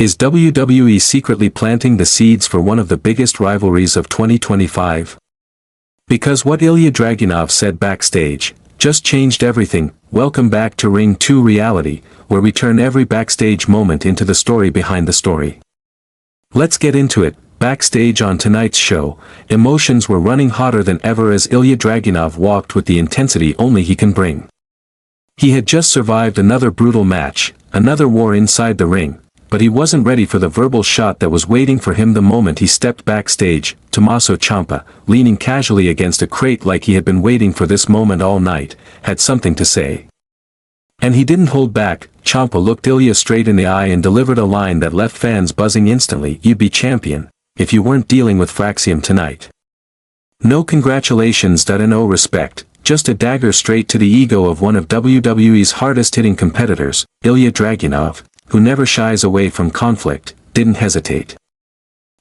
Is WWE secretly planting the seeds for one of the biggest rivalries of 2025? Because what Ilja Dragunov said backstage just changed everything. Welcome back to Ring 2 Reality, where we turn every backstage moment into the story behind the story. Let's get into it. Backstage on tonight's show, emotions were running hotter than ever as Ilja Dragunov walked with the intensity only he can bring. He had just survived another brutal match, another war inside the ring, but he wasn't ready for the verbal shot that was waiting for him the moment he stepped backstage. Tommaso Ciampa, leaning casually against a crate like he had been waiting for this moment all night, had something to say. And he didn't hold back. Ciampa looked Ilja straight in the eye and delivered a line that left fans buzzing instantly. You'd be champion if you weren't dealing with Fraxium tonight. No congratulations, no respect, just a dagger straight to the ego of one of WWE's hardest-hitting competitors. Ilja Dragunov, who never shies away from conflict, didn't hesitate.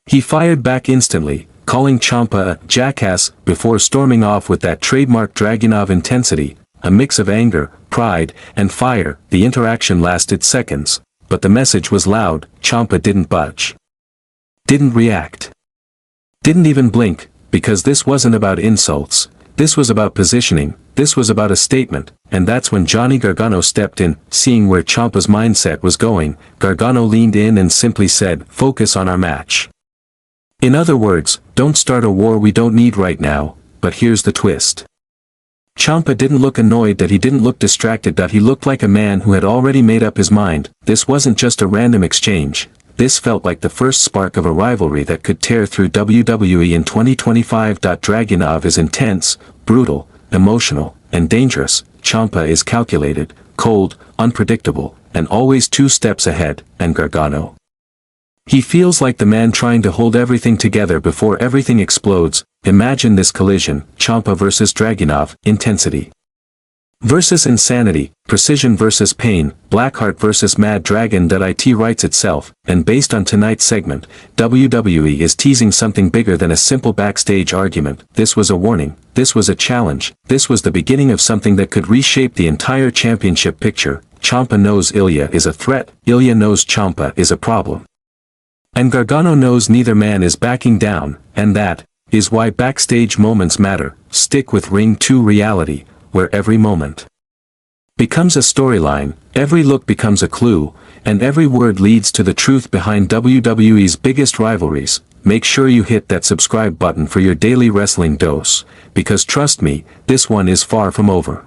He fired back instantly, calling Ciampa a jackass before storming off with that trademark Dragunov intensity, a mix of anger, pride, and fire. The interaction lasted seconds, but the message was loud. Ciampa didn't budge. Didn't react. Didn't even blink, because this wasn't about insults, this was about positioning, this was about a statement, and that's when Johnny Gargano stepped in. Seeing where Ciampa's mindset was going, Gargano leaned in and simply said, "Focus on our match." In other words, don't start a war we don't need right now. But here's the twist. Ciampa didn't look annoyed, he didn't look distracted, he looked like a man who had already made up his mind. This wasn't just a random exchange. This felt like the first spark of a rivalry that could tear through WWE in 2025. Dragunov is intense, brutal, emotional, and dangerous. Ciampa is calculated, cold, unpredictable, and always 2 steps ahead. And Gargano? He feels like the man trying to hold everything together before everything explodes. Imagine this collision: Ciampa versus Dragunov, intensity versus insanity, precision versus pain, Blackheart versus Mad Dragon. It writes itself, and based on tonight's segment, WWE is teasing something bigger than a simple backstage argument. This was a warning, this was a challenge, this was the beginning of something that could reshape the entire championship picture. Ciampa knows Ilja is a threat, Ilja knows Ciampa is a problem. And Gargano knows neither man is backing down, and that is why backstage moments matter. Stick with Ring 2 Reality, where every moment becomes a storyline, every look becomes a clue, and every word leads to the truth behind WWE's biggest rivalries. Make sure you hit that subscribe button for your daily wrestling dose, because trust me, this one is far from over.